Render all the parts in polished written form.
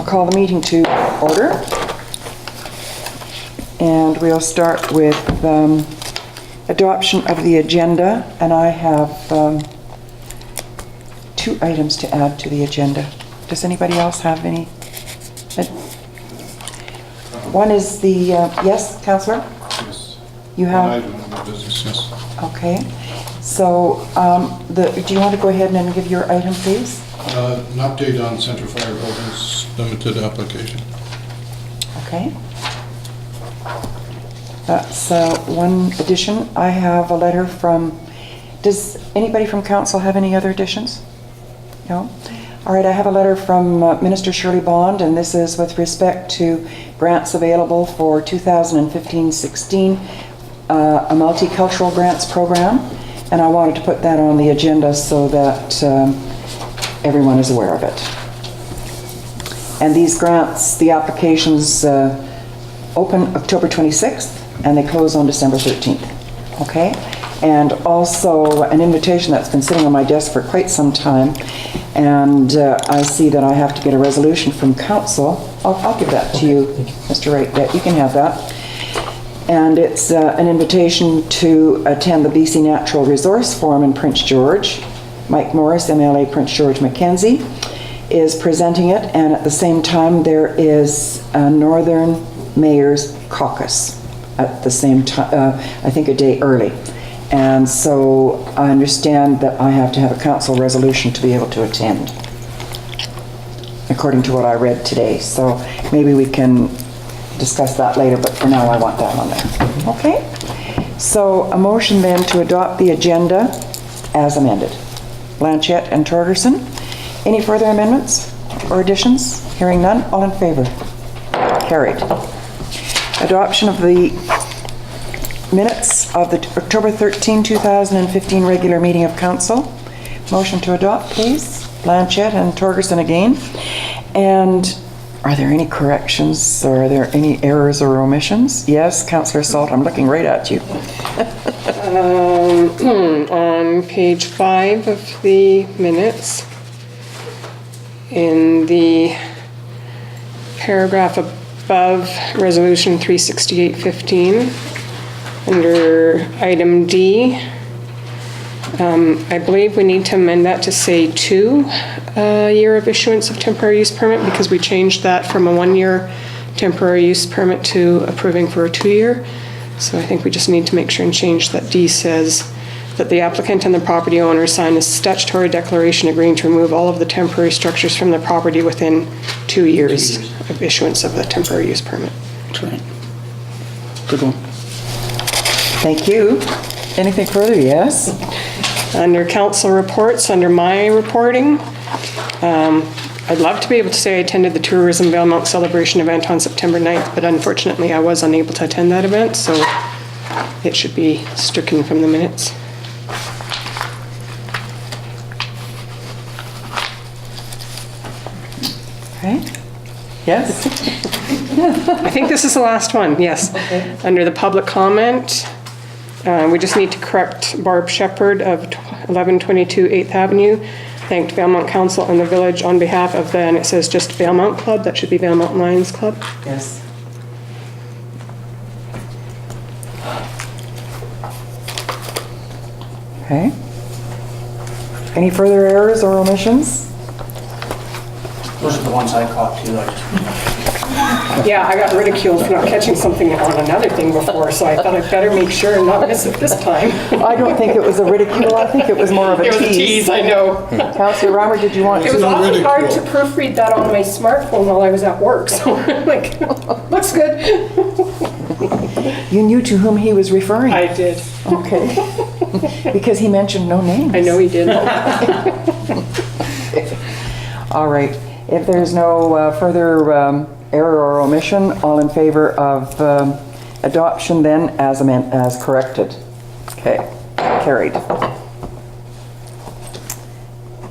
call the meeting to order. And we'll start with adoption of the agenda. And I have 2 items to add to the agenda. Does anybody else have any? One is the, yes, Councillor? Yes. You have? One item of business, yes. Okay. So do you want to go ahead and give your item, please? An update on Centre Fire Buildings Limited application. Okay. That's one addition. I have a letter from, does anybody from council have any other additions? No? All right, I have a letter from Minister Shirley Bond, and this is with respect to grants available for 2015-16, a multicultural grants program, and I wanted to put that on the agenda so that everyone is aware of it. And these grants, the applications open October 26th, and they close on December 13th, okay? And also an invitation that's been sitting on my desk for quite some time, and I see that I have to get a resolution from council. I'll give that to you, Mr. Wright. Yeah, you can have that. And it's an invitation to attend the BC Natural Resource Forum in Prince George. Mike Morris, MLA Prince George Mackenzie, is presenting it, and at the same time there is a Northern Mayor's Caucus at the same time, I think a day early. And so I understand that I have to have a council resolution to be able to attend, according to what I read today. So maybe we can discuss that later, but for now I want that on there. Okay? So a motion then to adopt the agenda as amended. Blanchette and Torgerson. Any further amendments or additions? Hearing none, all in favor? Carried. Adoption of the minutes of the October 13, 2015 regular meeting of council. Motion to adopt, please. Blanchette and Torgerson again. And are there any corrections, or are there any errors or omissions? Yes, Councillor Salt, I'm looking right at you. On page 5 of the minutes, in the paragraph above Resolution 368-15, under item D, I believe we need to amend that to say 2 year of issuance of temporary use permit, because we changed that from a 1-year temporary use permit to approving for a 2-year. So I think we just need to make sure and change that D says that the applicant and the property owner sign a statutory declaration agreeing to remove all of the temporary structures from the property within 2 years of issuance of the temporary use permit. That's right. Good one. Thank you. Anything further? Yes. Under council reports, under my reporting, I'd love to be able to say I attended the Tourism Valemount celebration event on September 9th, but unfortunately I was unable to attend that event, so it should be stricken from the minutes. Okay. Yes. I think this is the last one, yes. Okay. Under the public comment, we just need to correct Barb Shepherd of 1122 8th Avenue. Thanked Valemount Council and the village on behalf of the, and it says just Valemount Club, that should be Valemount Lions Club. Yes. Okay. Any further errors or omissions? Those are the ones I caught too. Yeah, I got ridiculed for not catching something on another thing before, so I thought I'd better make sure and not miss it this time. I don't think it was a ridicule. I think it was more of a It was a tease. tease, I know. Councillor Reimer, did you want It was to? awfully hard to proofread that on my smartphone while I was at work, so I'm like, looks good. You knew to whom he was referring? I did. Okay. Because he mentioned no names. I know he did. All right. If there's no further error or omission, all in favor of adoption then as corrected. Okay, carried.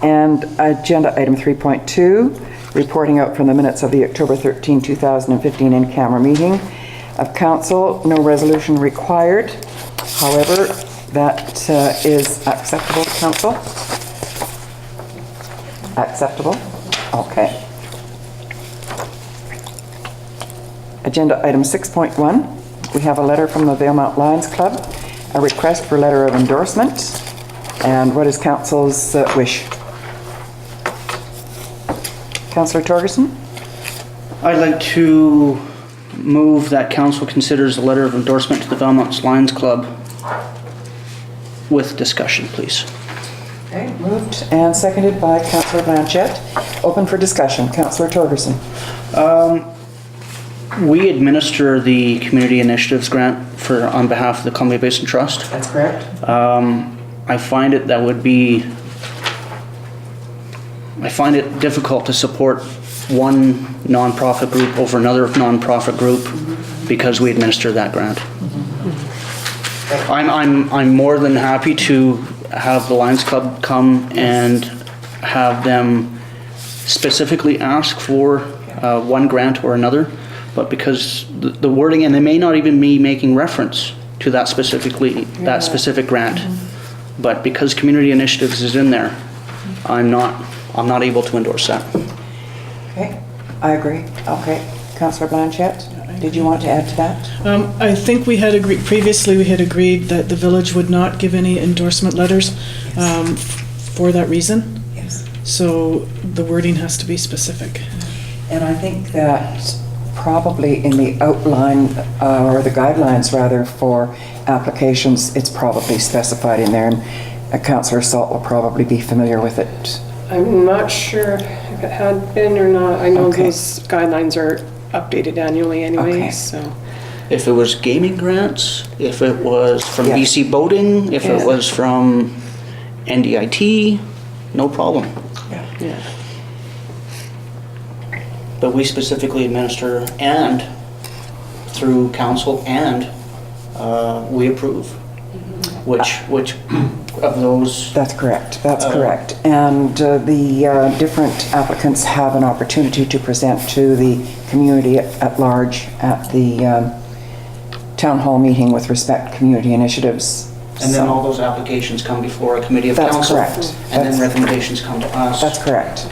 And agenda item 3.2, reporting out from the minutes of the October 13, 2015 in-camera meeting of council. No resolution required. However, that is acceptable to council. Acceptable? Okay. Agenda item 6.1, we have a letter from the Valemount Lions Club, a request for letter of endorsement. And what is council's wish? Councillor Torgerson? I'd like to move that council considers a letter of endorsement to the Valemount Lions Club with discussion, please. Okay, moved and seconded by Councillor Blanchette. Open for discussion. Councillor Torgerson. We administer the Community Initiatives Grant on behalf of the Columbia Basin Trust. That's correct. I find it difficult to support one nonprofit group over another nonprofit group because we administer that grant. I'm more than happy to have the Lions Club come and have them specifically ask for one grant or another, but because the wording, and they may not even be making reference to that specific grant, but because Community Initiatives is in there, I'm not able to endorse that. Okay, I agree. Okay, Councillor Blanchette, did you want to add to that? I think we had agreed, previously we had agreed that the village would not give any endorsement letters for that reason. Yes. So the wording has to be specific. And I think that probably in the outline, or the guidelines rather, for applications, it's probably specified in there, and Councillor Salt will probably be familiar with it. I'm not sure if it had been or not. I know Okay. those guidelines are updated annually anyway, Okay. so. If it was gaming grants, if it was from Yes. BC Boating, if Yeah. it was from NDIT, no problem. Yeah. But we specifically administer and through council and we approve. Which of those? That's correct, that's correct. And the different applicants have an opportunity to present to the community at large at the town hall meeting with respect to community initiatives. And then So- all those applications come before a committee of That's council. correct. And then That's- recommendations come to us. That's correct,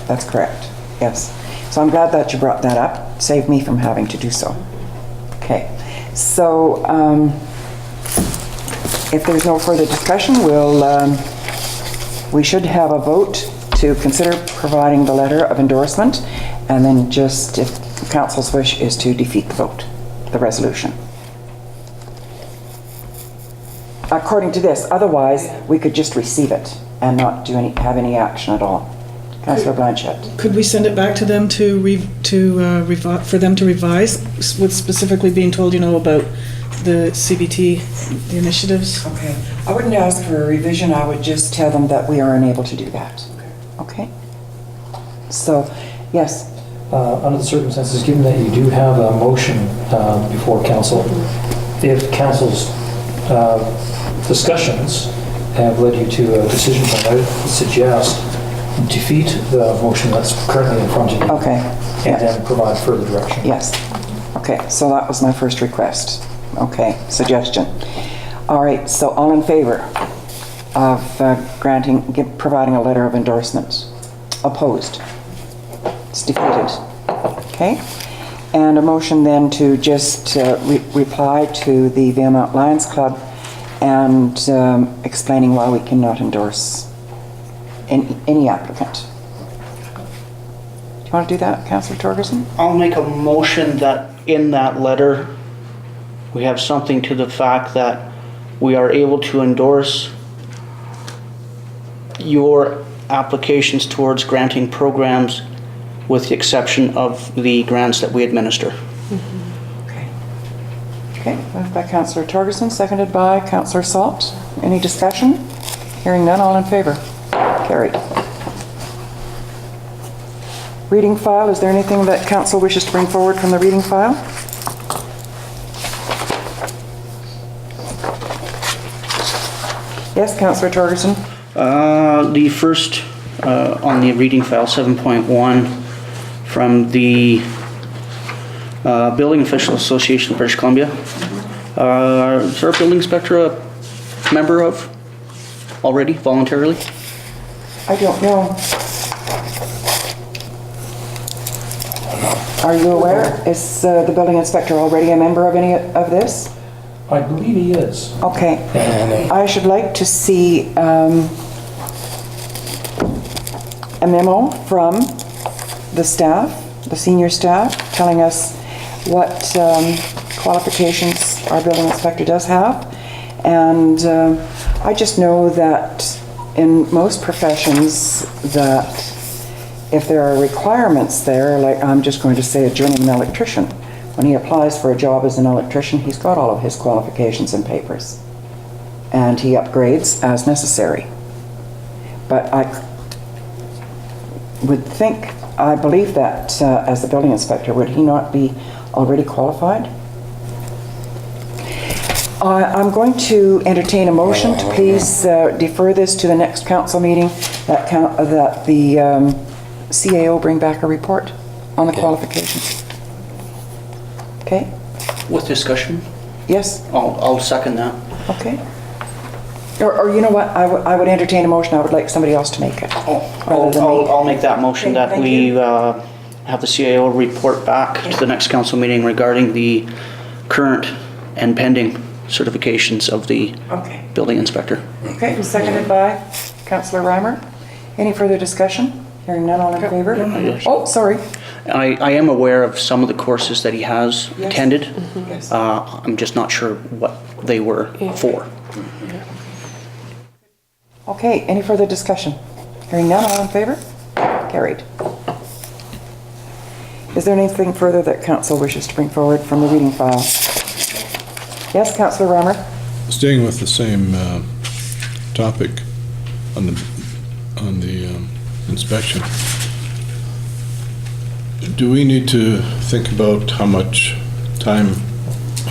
yes. So I'm glad that you brought that up, saved me from having to do so. Okay, so if there's no further discussion, we should have a vote to consider providing the letter of endorsement, and then just, if council's wish is to defeat the vote, the resolution. According to this, otherwise, we could just receive it and not have any action at all. Councillor Blanchette. Could we send it back to them for them to revise, with specifically being told, about the CBT, the initiatives? Okay. I wouldn't ask for a revision, I would just tell them that we are unable to do that. Okay? So, yes, Under the circumstances, given that you do have a motion before council, if council's discussions have led you to a decision point, I would suggest defeat the motion that's currently in front of you. okay. And Yeah. then provide further direction. Yes. Okay, so that was my first request. Okay, suggestion. All right, so all in favor of providing a letter of endorsement? Opposed? It's defeated. Okay? And a motion then to just reply to the Valemount Lions Club and explaining why we cannot endorse any applicant. Do you want to do that, Councillor Torgerson? I'll make a motion that in that letter, we have something to the fact that we are able to endorse your applications towards granting programs with the exception of the grants that we administer. Okay. Okay, moved by Councillor Torgerson, seconded by Councillor Salt. Any discussion? Hearing none, all in favor? Carried. Reading file, is there anything that council wishes to bring forward from the reading file? Yes, Councillor Torgerson. The first on the reading file, 7.1, from the Building Official Association of British Columbia. Is our building inspector a member of already, voluntarily? I don't know. Are you aware? Is the building inspector already a member of any of this? I believe he is. Okay. And I should like to see a memo from the staff, the senior staff, telling us what qualifications our building inspector does have. And I just know that in most professions that if there are requirements there, like I'm just going to say a journeyman electrician, when he applies for a job as an electrician, he's got all of his qualifications and papers. And he upgrades as necessary. But I would think, I believe that as the building inspector, would he not be already qualified? I'm going to entertain a motion to please defer this to the next council meeting, that the CAO bring back a report on the qualifications. Okay? With discussion, Yes? I'll second that. Okay. Or you know what, I would entertain a motion, I would like somebody else to make it. rather than me. I'll make that motion Okay, that thank we you. have the CAO report back to the next council meeting regarding the current and pending certifications of the Okay. building inspector. Okay, seconded by Councillor Reimer. Any further discussion? Hearing none, all in favor? Oh, sorry. I am aware of some of the courses that he has Yes. attended. Yes. I'm just not sure what they were for. Okay, any further discussion? Hearing none, all in favor? Carried. Is there anything further that council wishes to bring forward from the reading file? Yes, Councillor Reimer? Staying with the same topic on the inspection, do we need to think about how much time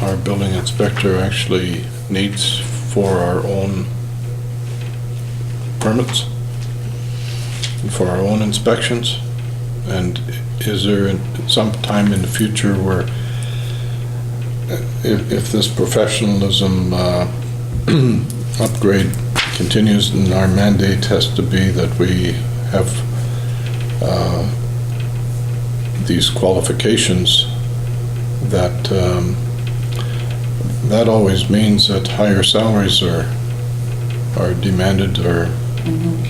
our building inspector actually needs for our own permits and for our own inspections? And is there some time in the future where if this professionalism upgrade continues, and our mandate has to be that we have these qualifications, that that always means that higher salaries are demanded or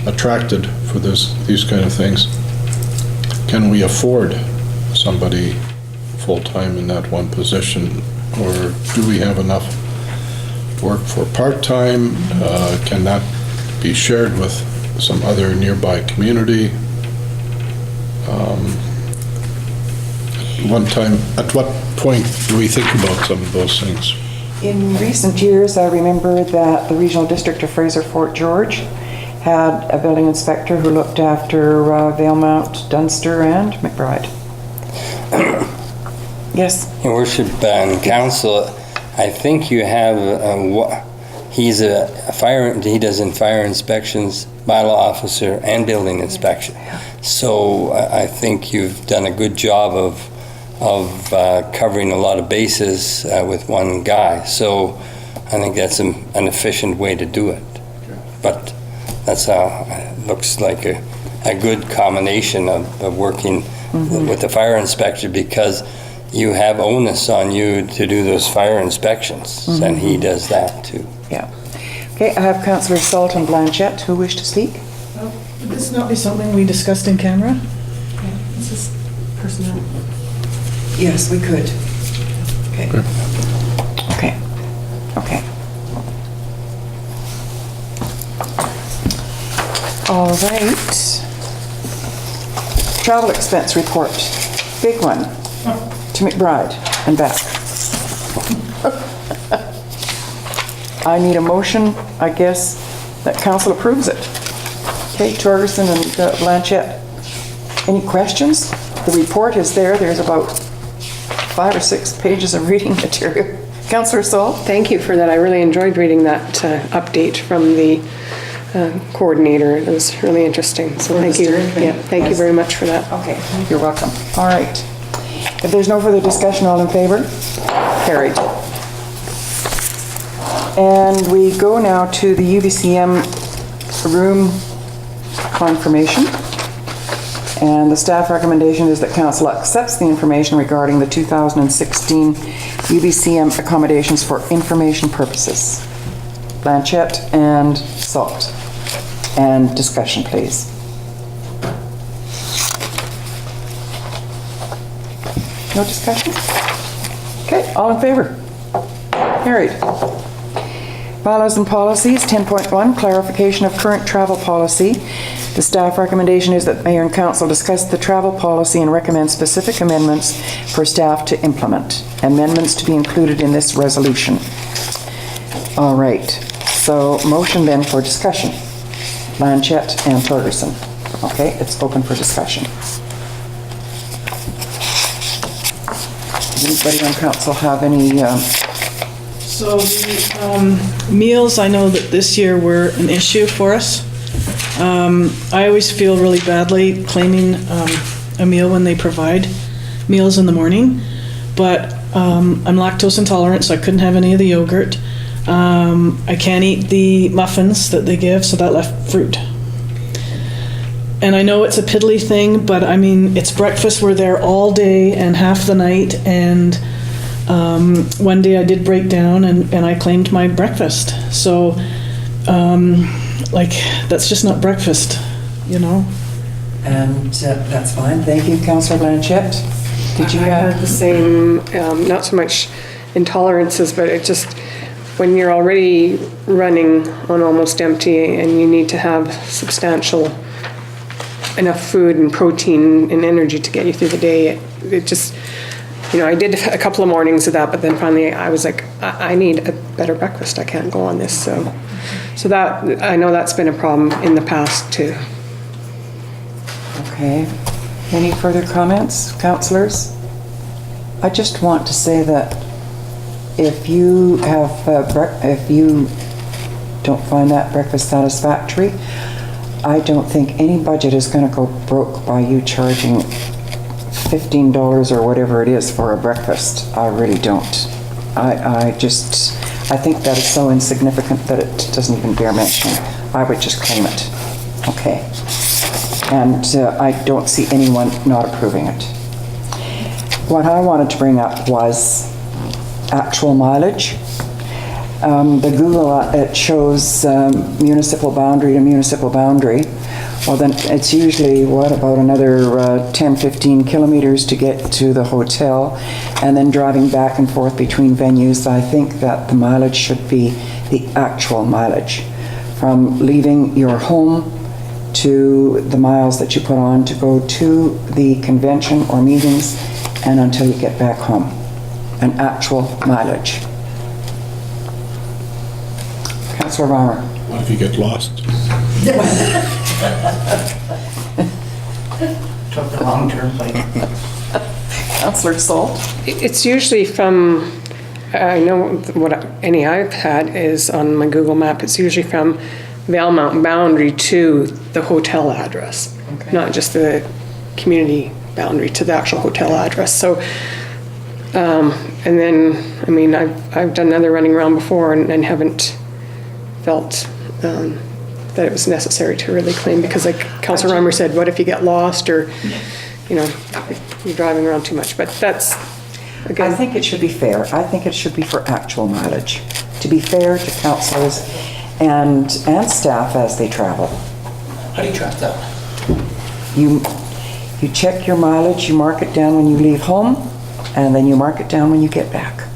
attracted for these kind of things. Can we afford somebody full-time in that one position, or do we have enough work for part-time? Can that be shared with some other nearby community? At what point do we think about some of those things? In recent years, I remember that the regional district of Fraser-Fort George had a building inspector who looked after Valemount, Dunster, and McBride. Yes. Your Worship and Council, I think you have, he's a fire, he does fire inspections, bylaw officer, and building inspection. So I think you've done a good job of covering a lot of bases with one guy. So I think that's an efficient way to do it. But that's looks like a good combination of working with the fire inspector, because you have onus on you to do those fire inspections, and he does that too. Yeah. Okay, I have Councillor Salt and Blanchette who wish to speak. Would this not be something we discussed in camera? This is personnel. Yes, we could. Okay. Okay. Okay. All right. Travel expense report. Big one. To McBride and back. I need a motion, I guess, that council approves it. Okay, Torgerson and Blanchette. Any questions? The report is there. There's about 5 or 6 pages of reading material. Councillor Saul? Thank you for that. I really enjoyed reading that update from the coordinator. It was really interesting. So thank you. Yeah, thank you very much for that. Okay, you're welcome. All right. If there's no further discussion, all in favor? Carried. And we go now to the UBCM room confirmation. And the staff recommendation is that council accepts the information regarding the 2016 UBCM accommodations for information purposes. Blanchette and Salt. And discussion, please. No discussion? Okay, all in favor? Carried. Bylaws and policies, 10.1, clarification of current travel policy. The staff recommendation is that mayor and council discuss the travel policy and recommend specific amendments for staff to implement. Amendments to be included in this resolution. All right, so motion then for discussion. Blanchette and Torgerson. Okay, it's open for discussion. Does anybody on council have any, So the meals, I know that this year were an issue for us. I always feel really badly claiming a meal when they provide meals in the morning, but I'm lactose intolerant, so I couldn't have any of the yogurt. I can't eat the muffins that they give, so that left fruit. And I know it's a piddly thing, but I mean, it's breakfast. We're there all day and half the night, and one day I did break down and I claimed my breakfast. So, like, that's just not breakfast, you know? and that's fine. Thank you, Councillor Blanchette. Did you I had have? the same, not so much intolerances, but it just, when you're already running on almost empty and you need to have substantial enough food and protein and energy to get you through the day, it just, you know, I did a couple of mornings of that, but then finally I was like, I need a better breakfast. I can't go on this. So that, I know that's been a problem in the past too. Okay. Any further comments, councillors? I just want to say that if you have, if you don't find that breakfast satisfactory, I don't think any budget is going to go broke by you charging $15 or whatever it is for a breakfast. I really don't. I think that is so insignificant that it doesn't even bear mentioning. I would just claim it. Okay. And I don't see anyone not approving it. What I wanted to bring up was actual mileage. The Google, it shows municipal boundary to municipal boundary. Well, then it's usually, what, about another 10, 15 kilometers to get to the hotel, and then driving back and forth between venues. I think that the mileage should be the actual mileage. From leaving your home to the miles that you put on to go to the convention or meetings and until you get back home. An actual mileage. Councillor Reimer. What if you get lost? Took the wrong turnpike. Councillor Salt. It's usually from, I know any I've had is on my Google map, it's usually from Valemount boundary to the hotel address, not just the community boundary to the actual hotel address. So, and then, I mean, I've done other running around before and haven't felt that it was necessary to really claim, because like Councillor Reimer said, what if you get lost or, you know, you're driving around too much, but that's, again. I think it should be fair. I think it should be for actual mileage, to be fair to councillors and staff as they travel. How do you track that? You check your mileage, you mark it down when you leave home, and then you mark it down when you get back.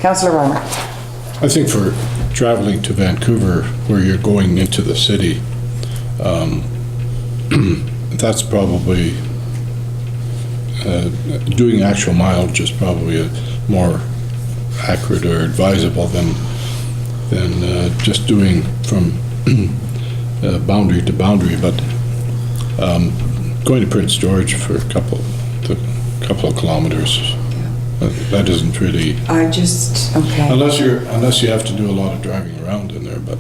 Councillor Reimer. I think for traveling to Vancouver, where you're going into the city, that's probably, doing actual mileage is probably a more accurate or advisable than just doing from boundary to boundary. But going to Prince George for a couple of kilometers, that isn't really. Okay. Unless you have to do a lot of driving around in there, but.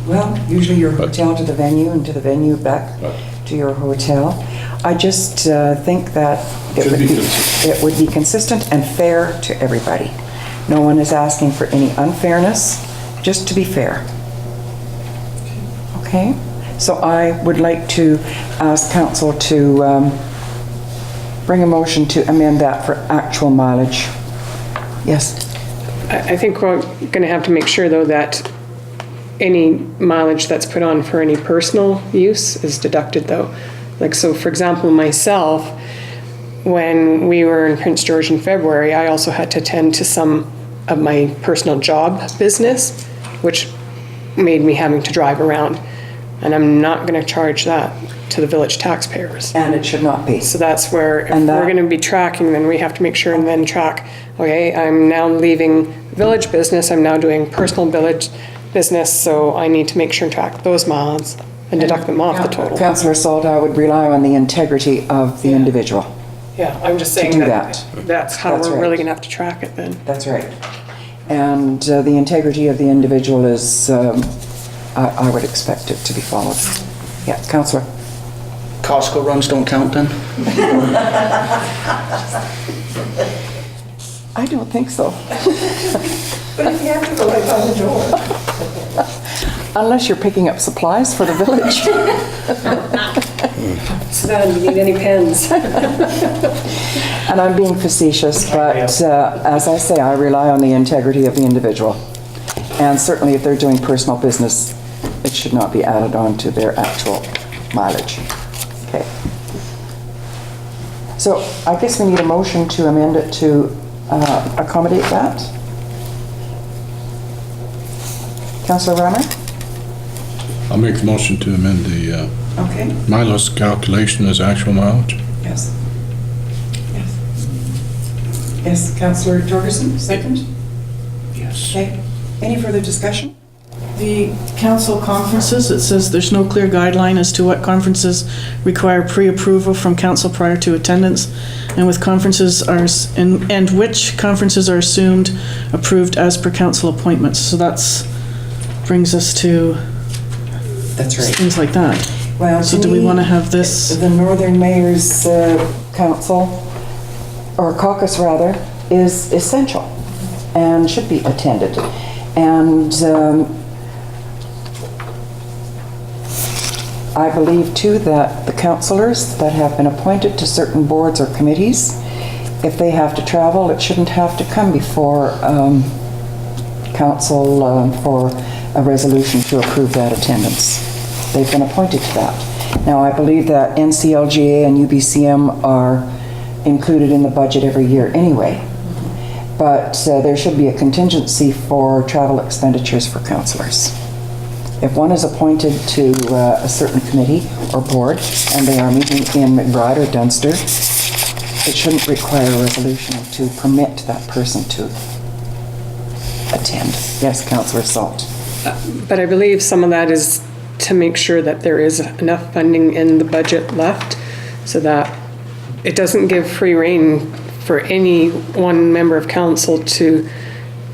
Well, usually your hotel to the venue and to the venue back to your hotel. I just think that it would be consistent and fair to everybody. No one is asking for any unfairness, just to be fair. Okay? So I would like to ask council to bring a motion to amend that for actual mileage. Yes, I think we're going to have to make sure, though, that any mileage that's put on for any personal use is deducted, though. Like, so for example, myself, when we were in Prince George in February, I also had to attend to some of my personal job business, which made me having to drive around. And I'm not going to charge that to the village taxpayers. and it should not be. So that's where, if And that- we're going to be tracking, then we have to make sure and then track, okay, I'm now leaving village business, I'm now doing personal village business, so I need to make sure and track those miles and deduct them off the total. Councillor Salt, I would rely on the integrity of the individual. Yeah, I'm just saying do that that's how That's we're right. really going to have to track it then. That's right. And the integrity of the individual is, I would expect it to be followed. Yeah, councillor. Costco runs don't count then? I don't think so. But if you have to go right by the door. Unless you're picking up supplies for the village. Savannah, do you need any pens? And I'm being facetious, but as I say, I rely on the integrity of the individual. And certainly if they're doing personal business, it should not be added on to their actual mileage. Okay. So I guess we need a motion to amend it to accommodate that. Councillor Reimer? I'll make the motion to amend the Okay. mileage calculation as actual mileage. Yes. Yes. Yes, Councillor Torgerson, second? Yes. Okay. Any further discussion? The council conferences, it says there's no clear guideline as to what conferences require pre-approval from council prior to attendance, and with conferences and which conferences are assumed approved as per council appointments. So that's brings us to That's right. things like that. Well, So to do we me, want to have this? The Northern Mayor's Council, or caucus rather, is essential and should be attended. And I believe too that the councillors that have been appointed to certain boards or committees, if they have to travel, it shouldn't have to come before council for a resolution to approve that attendance. They've been appointed to that. Now, I believe that NCLGA and UBCM are included in the budget every year anyway, but there should be a contingency for travel expenditures for councillors. If one is appointed to a certain committee or board and they are meeting in McBride or Dunster, it shouldn't require a resolution to permit that person to attend. Yes, Councillor Salt. But I believe some of that is to make sure that there is enough funding in the budget left so that it doesn't give free rein for any one member of council to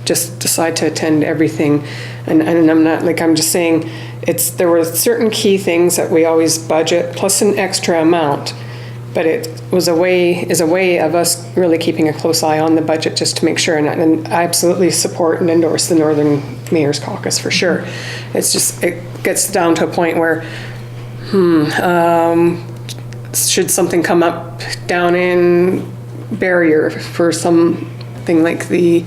just decide to attend everything. And I'm not, like, I'm just saying, there were certain key things that we always budget plus an extra amount, but it is a way of us really keeping a close eye on the budget just to make sure. And I absolutely support and endorse the Northern Mayor's Caucus for sure. It's just, it gets down to a point where, should something come up down in Barrier for something like the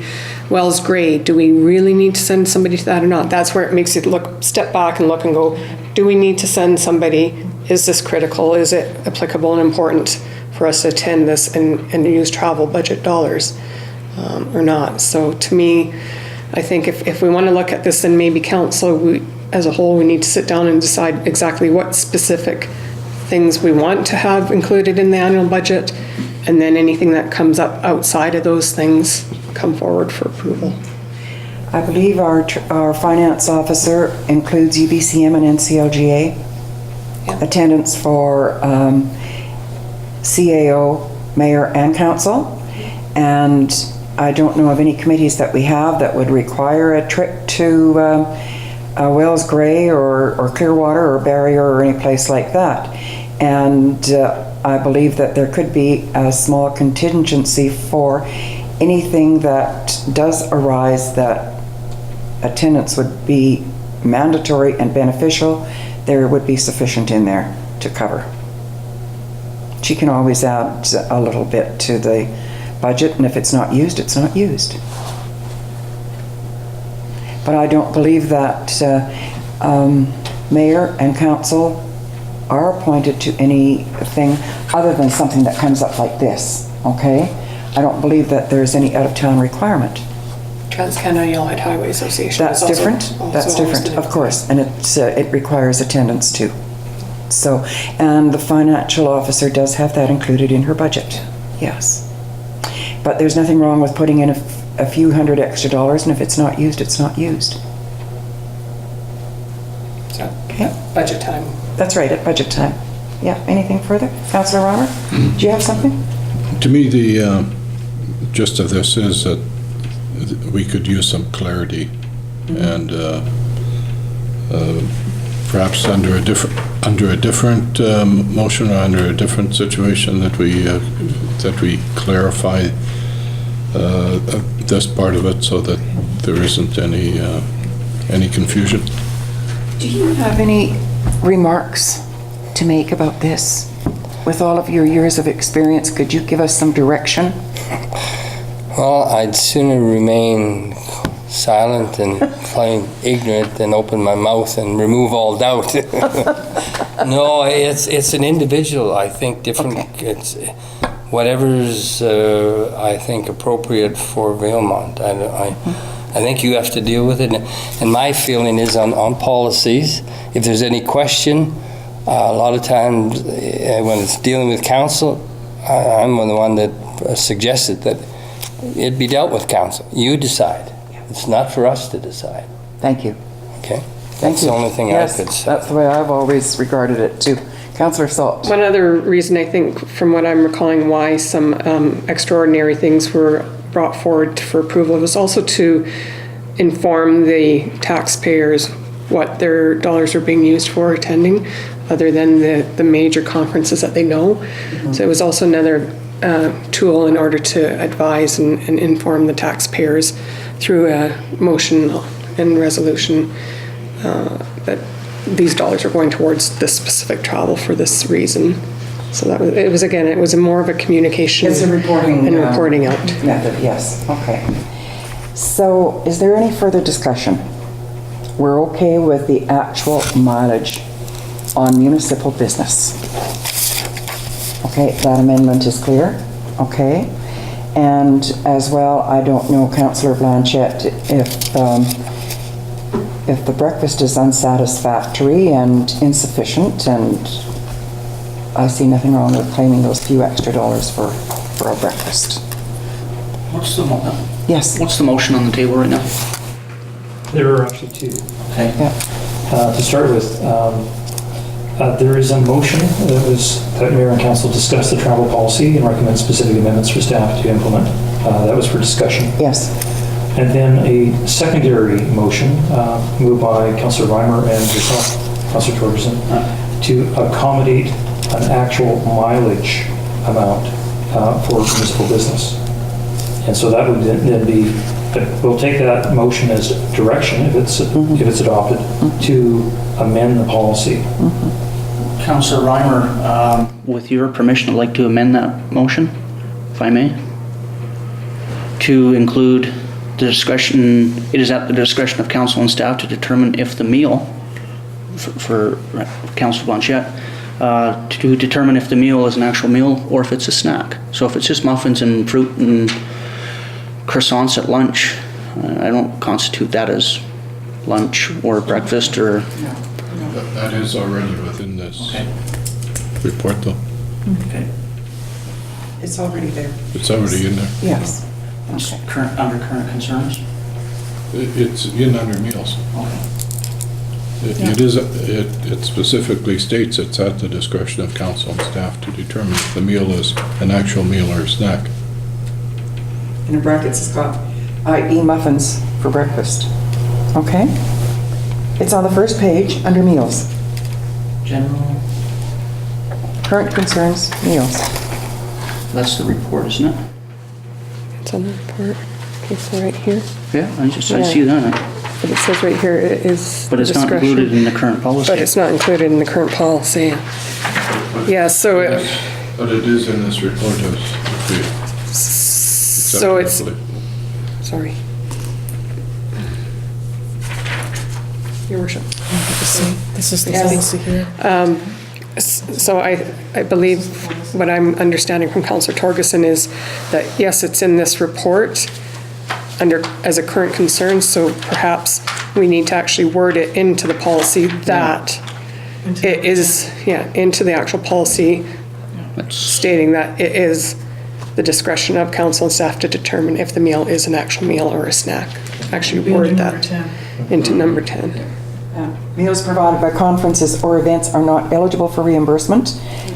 Wells Grade, do we really need to send somebody to that or not? That's where it makes you step back and look and go, do we need to send somebody? Is this critical? Is it applicable and important for us to attend this and use travel budget dollars or not? So to me, I think if we want to look at this, then maybe council as a whole, we need to sit down and decide exactly what specific things we want to have included in the annual budget, and then anything that comes up outside of those things come forward for approval. I believe our finance officer includes UBCM and NCLGA. Yeah. Attendance for CAO, mayor, and council. And I don't know of any committees that we have that would require a trip to Wells Grey or Clearwater or Barrier or any place like that. And I believe that there could be a small contingency for anything that does arise that attendance would be mandatory and beneficial there would be sufficient in there to cover. She can always add a little bit to the budget, and if it's not used, it's not used. But I don't believe that mayor and council are appointed to anything other than something that comes up like this, okay? I don't believe that there's any out-of-town requirement. Trans-Canada Yellowhead Highway Association. That's is also- different, also that's different, hosted. of course, and it requires attendance too. So, and the financial officer does have that included in her budget, yes. But there's nothing wrong with putting in a few hundred extra dollars, and if it's not used, it's not used. So, Okay. budget time. That's right, at budget time. Yeah, anything further? Councillor Reimer, do you have something? To me, the gist of this is that we could use some clarity and perhaps under a different motion or under a different situation that we clarify this part of it so that there isn't any confusion. Do you have any remarks to make about this? With all of your years of experience, could you give us some direction? Well, I'd sooner remain silent and plain ignorant than open my mouth and remove all doubt. No, it's an individual. I think different. Okay. It's whatever's I think appropriate for Valemount. I think you have to deal with it. And my feeling is on policies. If there's any question, a lot of times when it's dealing with council, I'm the one that suggested that it be dealt with council. You decide. It's not for us to decide. Thank you. Okay? Thank That's you. the only thing Yes, I could say. that's the way I've always regarded it too. Councillor Salt. One other reason I think, from what I'm recalling, why some extraordinary things were brought forward for approval was also to inform the taxpayers what their dollars are being used for attending, other than the major conferences that they know. So it was also another tool in order to advise and inform the taxpayers through a motion and resolution that these dollars are going towards this specific travel for this reason. So that was, it was more of a communication. It's a reporting. And reporting out. Method, yes, okay. So is there any further discussion? We're okay with the actual mileage on municipal business. Okay, that amendment is clear, okay? And as well, I don't know, Councillor Blanchette, if the breakfast is unsatisfactory and insufficient, and I see nothing wrong with claiming those few extra dollars for a breakfast. Yes. What's the motion on the table right now? There are actually two. Okay. Yeah. To start with, there is a motion that Mayor and Council discuss the travel policy and recommend specific amendments for staff to implement. That was for discussion. Yes. And then a secondary motion moved by Councillor Reimer and yourself, Councillor Torgerson, to accommodate an actual mileage amount for municipal business. And so that would then be, we'll take that motion as direction if it's adopted to amend the policy. Councillor Reimer, with your permission, I'd like to amend that motion, if I may, to include the discretion, it is at the discretion of council and staff to determine if the meal, for Councillor Blanchette, to determine if the meal is an actual meal or if it's a snack. So if it's just muffins and fruit and croissants at lunch, I don't constitute that as lunch or breakfast or... That is already within this report, though. Okay. It's already there. It's already in there. Yes. It's under current concerns? It's in under meals. Okay. It specifically states it's at the discretion of council and staff to determine if the meal is an actual meal or a snack. In the brackets, it's got i.e. muffins for breakfast. Okay? It's on the first page under meals. General, Current concerns, meals. that's the report, isn't it? It's on the report. Okay, so right here. Yeah, I see that. But it says right here, it is But it's not discretion. included in the current policy. But it's not included in the current policy. Yeah, so, But it is in this report as so it's, sorry. Your worship. This is the Yes. policy here. So I believe what I'm understanding from Councillor Torgerson is that, yes, it's in this report as a current concern, so perhaps we need to actually word it into the policy that it is, into the actual policy, stating that it is the discretion of council and staff to determine if the meal is an actual meal or a snack. Actually word that into number 10. Meals provided by conferences or events are not eligible for reimbursement.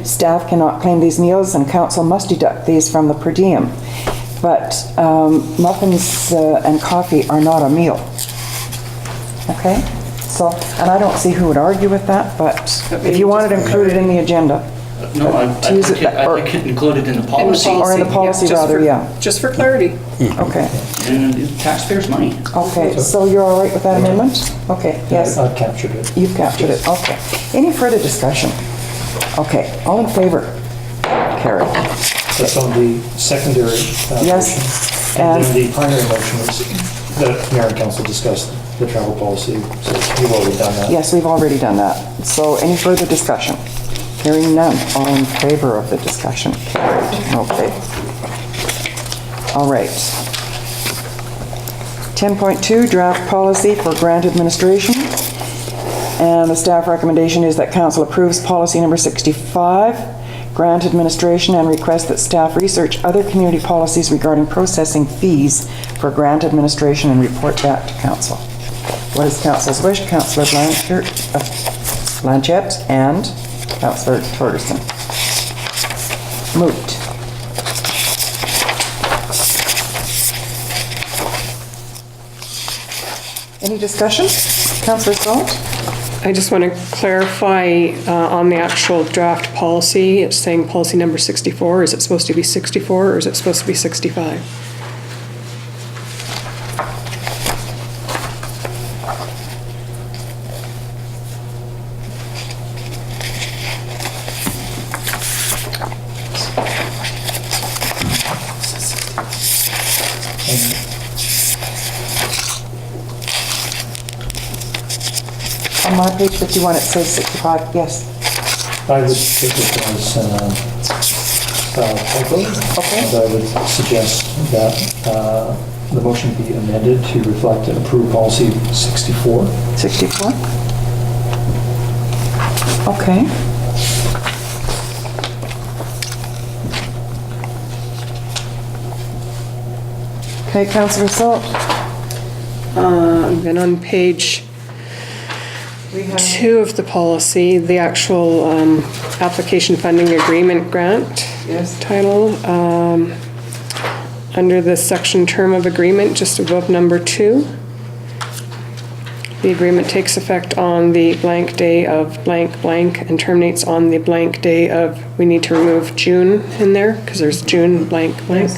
Staff cannot claim these meals and council must deduct these from the per diem. But muffins and coffee are not a meal. Okay? So, and I don't see who would argue with that, but if you want it included in the agenda. No, I To use think it- or- I could include it in the policy. Or in the policy just rather, for- yeah. Just for clarity. Okay. And taxpayers' money. Okay, so you're all right with that amendment? Okay, yes. I've captured it. You've captured it, okay. Any further discussion? Okay, all in favor? Carried. That's on the secondary Yes, motion. And then and- the primary motion is that mayor and council discussed the travel policy, so you've already done that. Yes, we've already done that. So any further discussion? Hearing none, all in favor of the discussion? Carried, okay. All right. 10.2, draft policy for grant administration. And the staff recommendation is that council approves policy number 65, grant administration, and request that staff research other community policies regarding processing fees for grant administration and report back to council. What is council's wish? Councillor Blanchette and Councillor Torgerson. Moved. Any discussion? Councillor Salt? I just want to clarify on the actual draft policy, it's saying policy number 64. Is it supposed to be 64 or is it supposed to be 65? On my page 51, it says 65, yes. I would take it as typo. Okay. And I would suggest that the motion be amended to reflect and approve policy 64. 64? Okay. Okay, Councillor Salt? Then on page 2 of the policy, the actual application funding agreement grant Yes. title, under the section term of agreement, just above number 2. The agreement takes effect on the blank day of blank blank and terminates on the blank day of, we need to remove June in there, because there's June blank blank.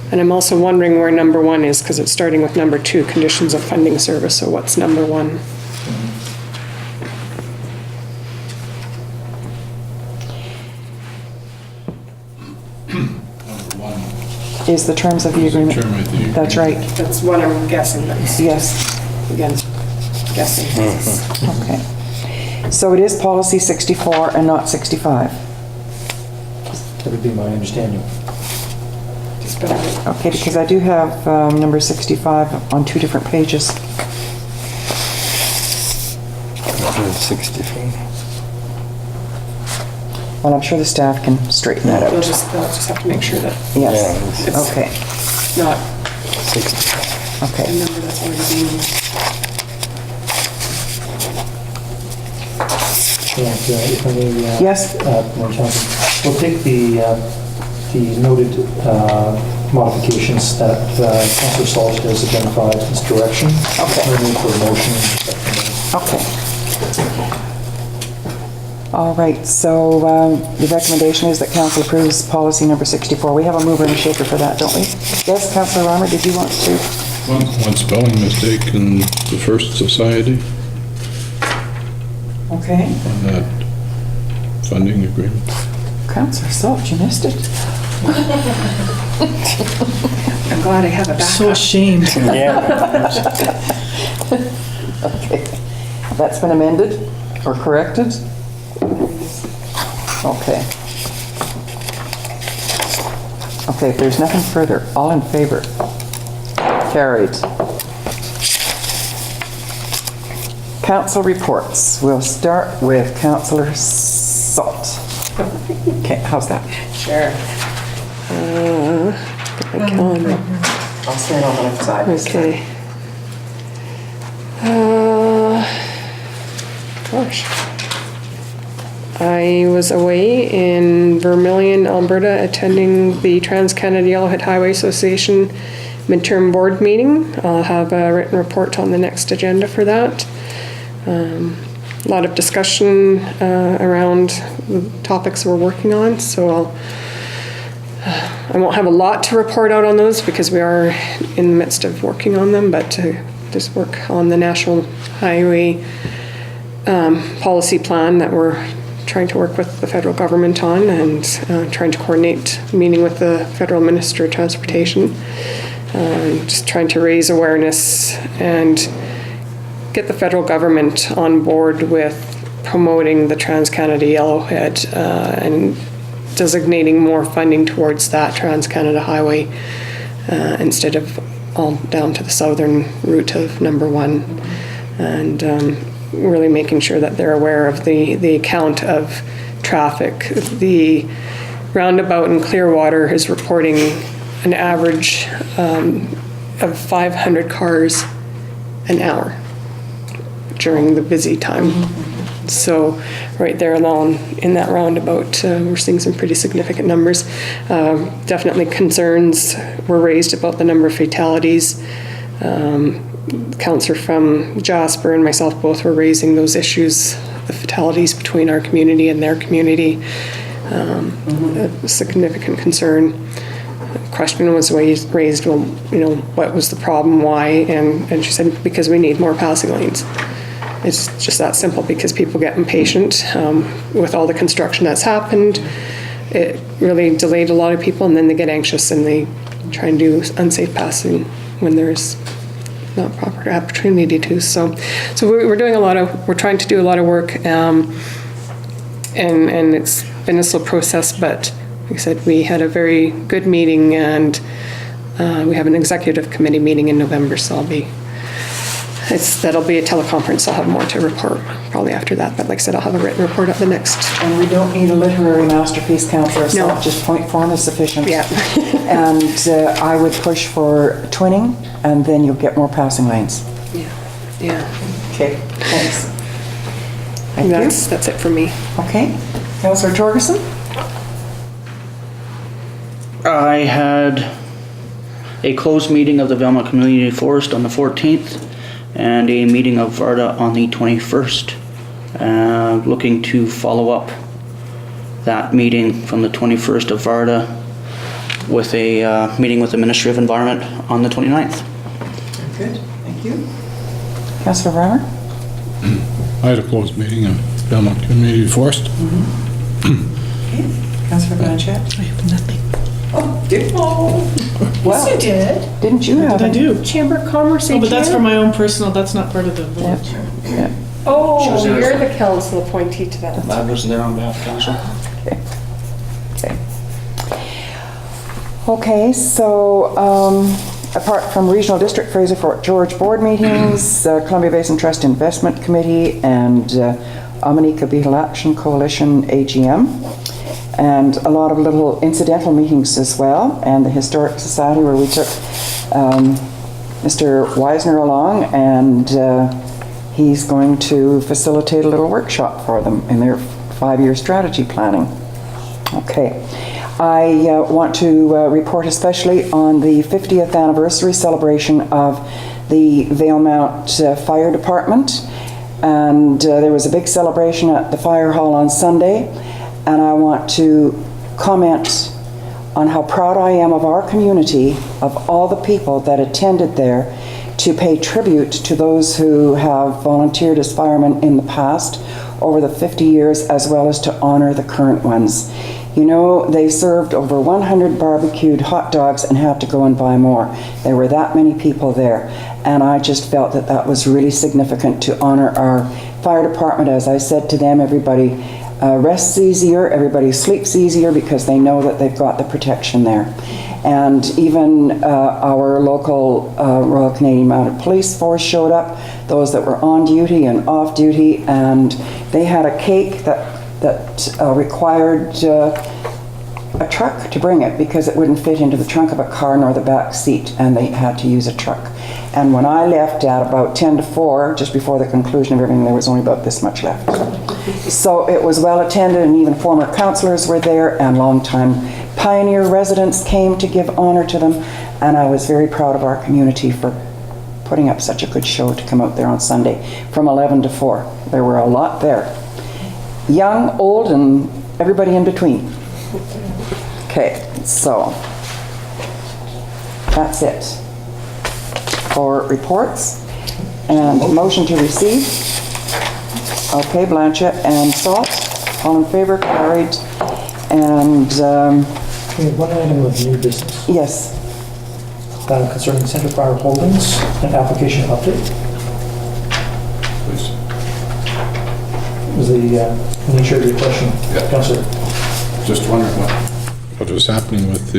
And I'm also wondering where number 1 is, because it's starting with number 2, conditions of funding service, so what's number 1? Is the terms of the agreement? Term of the agreement. That's right, That's what I'm guessing, that's, yes. again, guessing. Okay. So it is policy 64 and not 65? That would be my understanding. Just better. Okay, because I do have number 65 on 2 different pages. 64. Well, I'm sure the staff can straighten that They'll out. just have to make sure that Yes, it's okay, not 64. a okay. number that's already being used. And if I may, Yes. Mayor Townsend, we'll take the noted modifications that Councillor Salt has identified as direction. Okay. No need for a motion. Okay. All right, so the recommendation is that council approves policy number 64. We have a mover and a shaker for that, don't we? Yes, Councillor Reimer, did you want to? One spelling mistake in the First Society Okay. on that funding agreement. Councillor Salt, you missed it. I'm glad I have a So backup. ashamed. Yeah. Okay. That's been amended or corrected? Okay. Okay, if there's nothing further, all in favor? Carried. Council reports. We'll start with Councillor Salt. Okay, how's that? Sure. Get my calendar. I'll stand on the left side. Okay. Gosh. I was away in Vermilion, Alberta, attending the Trans-Canada Yellowhead Highway Association midterm board meeting. I'll have a written report on the next agenda for that. A lot of discussion around the topics we're working on, so I won't have a lot to report out on those because we are in the midst of working on them, but to just work on the National Highway policy plan that we're trying to work with the federal government on, and trying to coordinate meeting with the Federal Minister of Transportation. Just trying to raise awareness and get the federal government on board with promoting the Trans-Canada Yellowhead and designating more funding towards that Trans-Canada Highway instead of all down to the southern route of number 1. And really making sure that they're aware of the count of traffic. The roundabout in Clearwater is reporting an average of 500 cars an hour during the busy time. So right there alone in that roundabout, we're seeing some pretty significant numbers. Definitely concerns were raised about the number of fatalities. Councillor from Jasper and myself both were raising those issues, the fatalities between our community and their community. A significant concern. Question was raised, well, you know, what was the problem, why? And she said, because we need more passing lanes. It's just that simple, because people get impatient with all the construction that's happened. It really delayed a lot of people, and then they get anxious and they try and do unsafe passing when there's not proper opportunity to. So we're trying to do a lot of work, and it's been a slow process, but like I said, we had a very good meeting, and we have an executive committee meeting in November, so that'll be a teleconference. I'll have more to report probably after that, but like I said, I'll have a written report at the next. And we don't need a literary masterpiece, Councillor Salt. No. Just point form is sufficient. Yeah. And I would push for twinning, and then you'll get more passing lanes. Yeah. Okay, thanks. Thank you. That's it for me. Okay, Councillor Torgerson? I had a closed meeting of the Valemount Community Forest on the 14th and a meeting of VARDA on the 21st. Looking to follow up that meeting from the 21st of VARDA with a meeting with the Ministry of Environment on the 29th. Good, thank you. Councillor Reimer? I had a closed meeting in Belmont Community Forest. Councillor Blanchette? I have nothing. Oh, did you? Yes, you did. Didn't you have? What did I do? Chamber of Commerce. Oh, but that's for my own personal, that's not part of the village. Yeah. Oh, you're the council appointee to that. I was there on behalf of council. Okay, so apart from Regional District Fraser Fort George board meetings, Columbia Basin Trust Investment Committee, and Amanika Beetle Action Coalition AGM, and a lot of little incidental meetings as well, and the Historic Society where we took Mr. Wiesner along, and he's going to facilitate a little workshop for them in their 5-year strategy planning. Okay. I want to report especially on the 50th anniversary celebration of the Valemount Fire Department, and there was a big celebration at the fire hall on Sunday, and I want to comment on how proud I am of our community, of all the people that attended there to pay tribute to those who have volunteered as firemen in the past over the 50 years, as well as to honor the current ones. You know, they served over 100 barbecued hot dogs and had to go and buy more. There were that many people there, and I just felt that that was really significant to honor our fire department. As I said to them, everybody rests easier, everybody sleeps easier because they know that they've got the protection there. And even our local Royal Canadian Mounted Police Force showed up, those that were on duty and off duty, and they had a cake that required a truck to bring it because it wouldn't fit into the trunk of a car nor the back seat, and they had to use a truck. And when I left at about 10 to 4, just before the conclusion of everything, there was only about this much left. So it was well attended, and even former councillors were there, and longtime Pioneer residents came to give honor to them, and I was very proud of our community for putting up such a good show to come out there on Sunday from 11 to 4. There were a lot there. Young, old, and everybody in between. Okay, so that's it for reports. And motion to receive. Okay, Blanchette and Salt. All in favor, carried. And We have one item of new business yes, concerning Centre Fire Holdings, an application update. Please. Was the nature of your question, Councillor? Just wondering what was happening with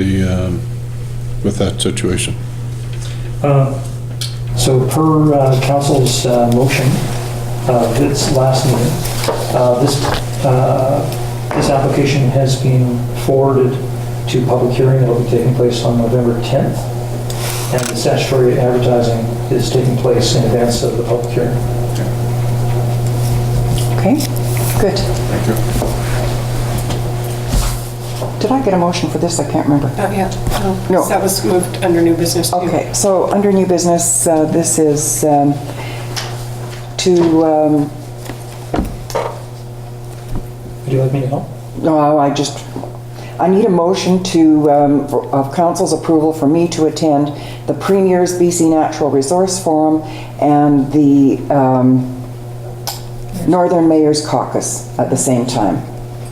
that situation. So per council's motion, this last meeting, this application has been forwarded to public hearing that will be taking place on November 10th, and the statutory advertising is taking place in advance of the public hearing. okay, good. Thank you. Did I get a motion for this? I can't remember. Yeah, No. that was moved under new business too. Okay, so under new business, this is to, Would you like me to help? no, I need a motion to, of council's approval for me to attend the Premier's BC Natural Resource Forum and the Northern Mayor's Caucus at the same time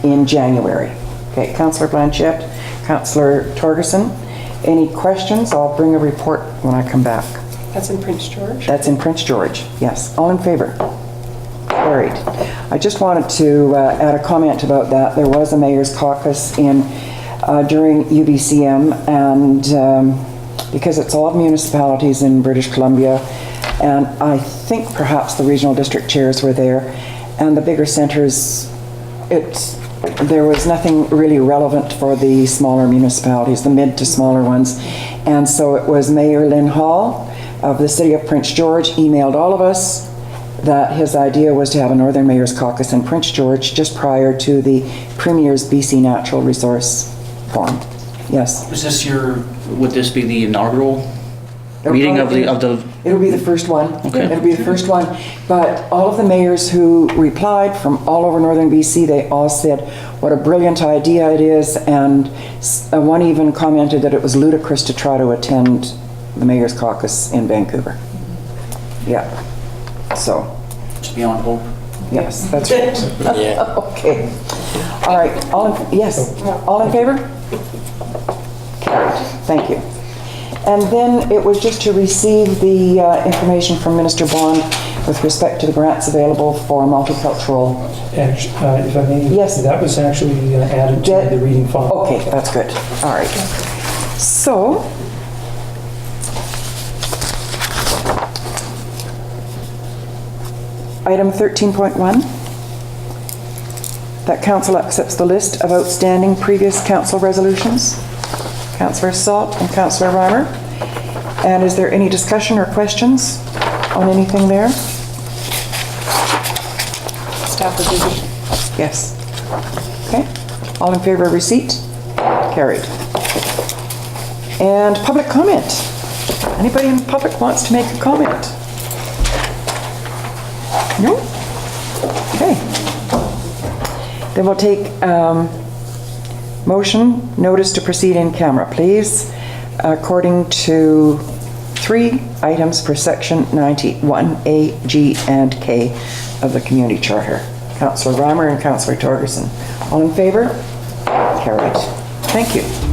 in January. Okay, Councillor Blanchette, Councillor Torgerson, any questions? I'll bring a report when I come back. That's in Prince George? That's in Prince George, yes. All in favor? Carried. I just wanted to add a comment about that. There was a mayor's caucus during UBCM, and because it's all municipalities in British Columbia, and I think perhaps the regional district chairs were there, and the bigger centers, there was nothing really relevant for the smaller municipalities, the mid to smaller ones. And so it was Mayor Lynn Hall of the City of Prince George emailed all of us that his idea was to have a Northern Mayor's Caucus in Prince George just prior to the Premier's BC Natural Resource Forum. Yes. Would this be the inaugural meeting of the? It'll be the first one. Okay. It'll be the first one. But all of the mayors who replied from all over Northern BC, they all said what a brilliant idea it is, and one even commented that it was ludicrous to try to attend the Mayor's Caucus in Vancouver. Yeah. So. It's beyond hope. Yes, that's right. Yeah. Okay. All right. Yes. All in favor? Carried. Thank you. And then it was just to receive the information from Minister Bond with respect to the grants available for multicultural. If I may, Yes. that was actually added to the reading file. Okay, that's good. All right. So, item 13.1, that council accepts the list of outstanding previous council resolutions. Councillor Salt and Councillor Reimer. And is there any discussion or questions on anything there? Staff revision. Yes. Okay. All in favor of receipt? Carried. And public comment. Anybody in public wants to make a comment? No? Okay. Then we'll take Motion, notice to proceed in camera, please, according to 3 items per section 91A, G, and K of the Community Charter. Councillor Reimer and Councillor Torgerson. All in favor? Carried. Thank you.